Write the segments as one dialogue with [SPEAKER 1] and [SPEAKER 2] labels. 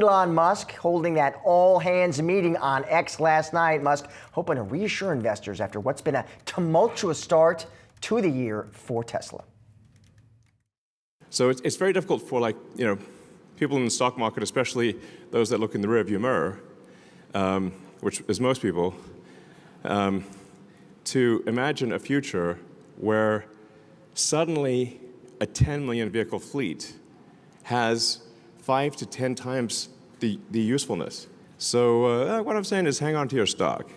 [SPEAKER 1] Elon Musk holding that all-hands meeting on X last night. Musk hoping to reassure investors after what's been a tumultuous start to the year for Tesla.
[SPEAKER 2] So it's very difficult for people in the stock market, especially those that look in the rearview mirror, which is most people, to imagine a future where suddenly a 10 million vehicle fleet has 5 to 10 times the usefulness. So what I'm saying is hang on to your stock.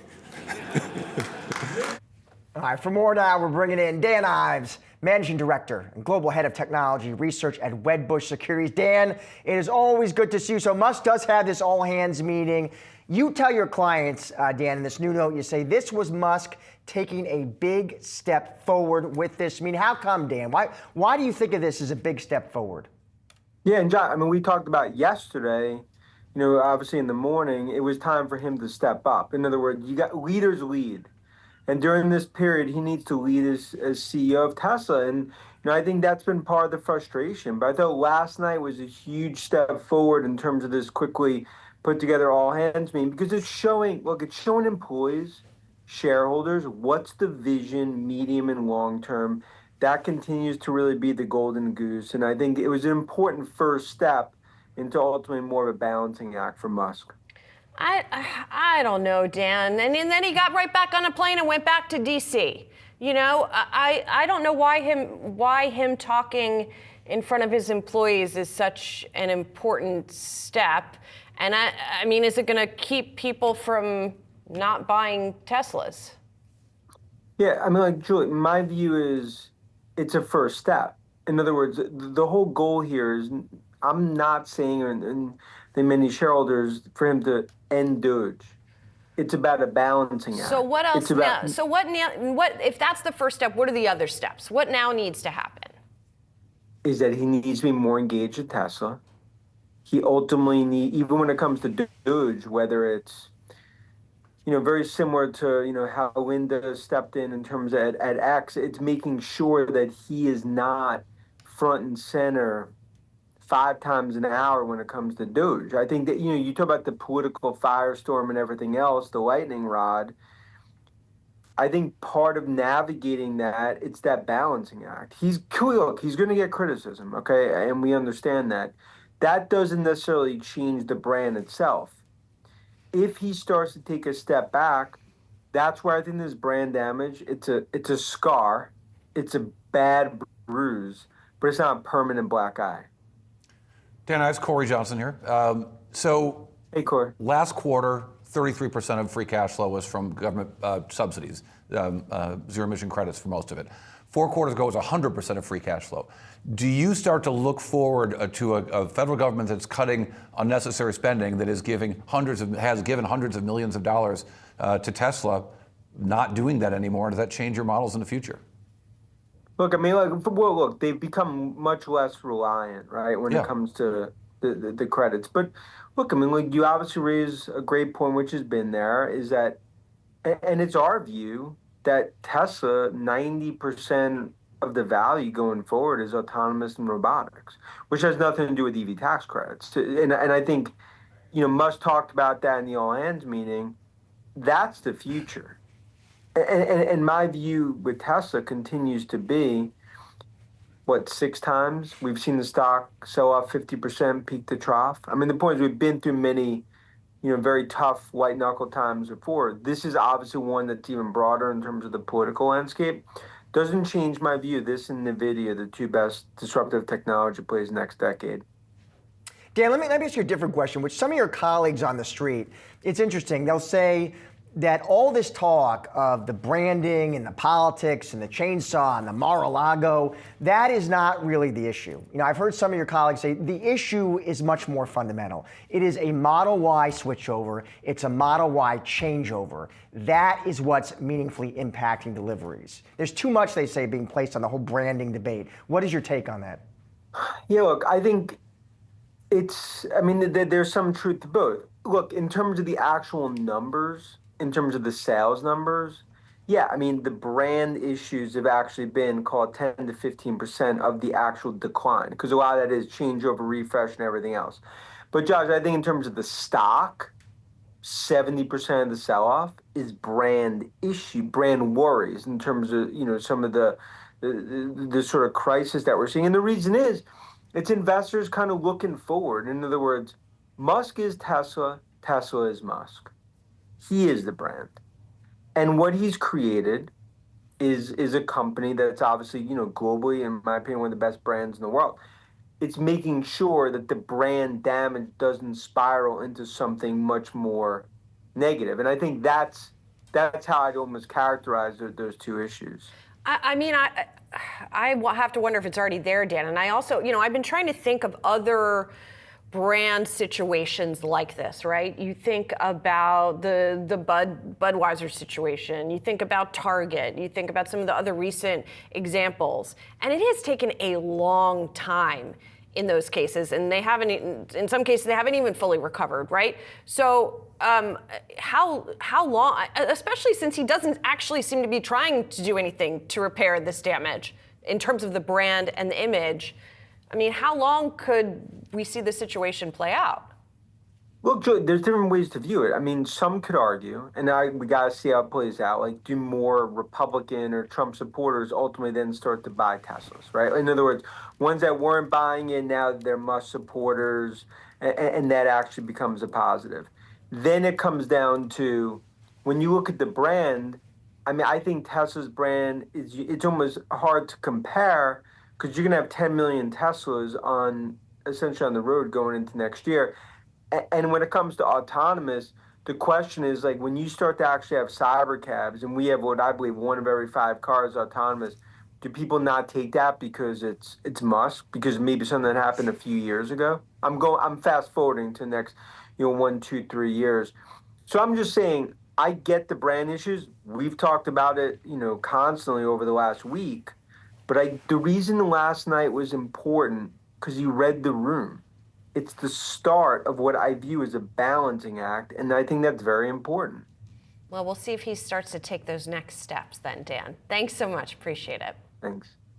[SPEAKER 1] All right, for more now, we're bringing in Dan Ives, Managing Director and Global Head of Technology Research at Wedbush Securities. Dan, it is always good to see you. So Musk does have this all-hands meeting. You tell your clients, Dan, in this new note, you say this was Musk taking a big step forward with this meeting. How come, Dan? Why do you think of this as a big step forward?
[SPEAKER 3] Yeah, and John, I mean, we talked about yesterday, obviously in the morning, it was time for him to step up. In other words, you got leaders lead. And during this period, he needs to lead as CEO of Tesla. And I think that's been part of the frustration. But I thought last night was a huge step forward in terms of this quickly put together all hands meeting, because it's showing employees, shareholders, what's the vision, medium and long term. That continues to really be the golden goose. And I think it was an important first step into ultimately more of a balancing act for Musk.
[SPEAKER 4] I don't know, Dan. And then he got right back on a plane and went back to D.C. I don't know why him talking in front of his employees is such an important step. And I mean, is it going to keep people from not buying Teslas?
[SPEAKER 3] Yeah, I mean, Julie, my view is it's a first step. In other words, the whole goal here is, I'm not saying, and the many shareholders, for him to end Doge. It's about a balancing act.
[SPEAKER 4] So what else now? So what if that's the first step? What are the other steps? What now needs to happen?
[SPEAKER 3] Is that he needs to be more engaged with Tesla. He ultimately even when it comes to Doge, whether it's very similar to how Linda stepped in terms of at X, it's making sure that he is not front and center 5 times an hour when it comes to Doge. I think that you talk about the political firestorm and everything else, the lightning rod. I think part of navigating that, it's that balancing act. He's going to get criticism, okay, and we understand that. That doesn't necessarily change the brand itself. If he starts to take a step back, that's where I think there's brand damage. It's a scar, it's a bad bruise, but it's not a permanent black eye.
[SPEAKER 5] Dan Ives, Corey Johnson here.
[SPEAKER 3] Hey, Corey.
[SPEAKER 5] Last quarter, 33% of free cash flow was from government subsidies, zero emission credits for most of it. 4 quarters ago, it was 100% of free cash flow. Do you start to look forward to a federal government that's cutting unnecessary spending, that has given hundreds of millions of dollars to Tesla, not doing that anymore? Does that change your models in the future?
[SPEAKER 3] Look, I mean, they've become much less reliant, right, when it comes to the credits. But look, I mean, you obviously raise a great point, which has been there, is that, and it's our view that Tesla, 90% of the value going forward is autonomous and robotics, which has nothing to do with EV tax credits. And I think, Musk talked about that in the all hands meeting. That's the future. And my view with Tesla continues to be, 6 times? We've seen the stock sell off 50% peak to trough. I mean, the point is we've been through many, very tough white knuckle times before. This is obviously one that's even broader in terms of the political landscape. Doesn't change my view. This and NVIDIA, the 2 best disruptive technology plays next decade.
[SPEAKER 1] Dan, let me ask you a different question, which some of your colleagues on the street, it's interesting. They'll say that all this talk of the branding and the politics and the chainsaw and the Mar-a-Lago, that is not really the issue. I've heard some of your colleagues say the issue is much more fundamental. It is a Model Y switchover. It's a Model Y changeover. That is what's meaningfully impacting deliveries. There's too much, they say, being placed on the whole branding debate. What is your take on that?
[SPEAKER 3] Yeah, look, I think there's some truth to both. Look, in terms of the actual numbers, in terms of the sales numbers, yeah, I mean, the brand issues have actually been, called 10 to 15% of the actual decline, because a lot of that is changeover, refresh, and everything else. But Josh, I think in terms of the stock, 70% of the sell-off is brand worries in terms of some of the sort of crisis that we're seeing. And the reason is it's investors kind of looking forward. In other words, Musk is Tesla, Tesla is Musk. He is the brand. And what he's created is a company that's obviously, globally, in my opinion, one of the best brands in the world. It's making sure that the brand damage doesn't spiral into something much more negative. And I think that's how I'd almost characterize those two issues.
[SPEAKER 4] I mean, I have to wonder if it's already there, Dan. And I also, I've been trying to think of other brand situations like this, right? You think about the Budweiser situation. You think about Target. You think about some of the other recent examples. And it has taken a long time in those cases, and they haven't. In some cases, they haven't even fully recovered, right? So, how long? Especially since he doesn't actually seem to be trying to do anything to repair this damage in terms of the brand and the image. I mean, how long could we see this situation play out?
[SPEAKER 3] Look, Joe, there's different ways to view it. I mean, some could argue, and we got to see how it plays out. Like, do more Republican or Trump supporters ultimately then start to buy Teslas, right? In other words, ones that weren't buying it, now they're Musk supporters, and that actually becomes a positive. Then it comes down to when you look at the brand. I mean, I think Tesla's brand it's almost hard to compare because you're going to have 10 million Teslas essentially on the road going into next year. And when it comes to autonomous, the question is, like, when you start to actually have cyber cabs, and we have what I believe 1 of every 5 cars autonomous, do people not take that because it's Musk? Because maybe something that happened a few years ago? I'm fast forwarding to the next, 1, 2, 3 years. So I'm just saying, I get the brand issues. We've talked about it, constantly over the last week. But the reason last night was important because you read the room. It's the start of what I view as a balancing act, and I think that's very important.
[SPEAKER 4] Well, we'll see if he starts to take those next steps then, Dan. Thanks so much. Appreciate it.
[SPEAKER 3] Thanks.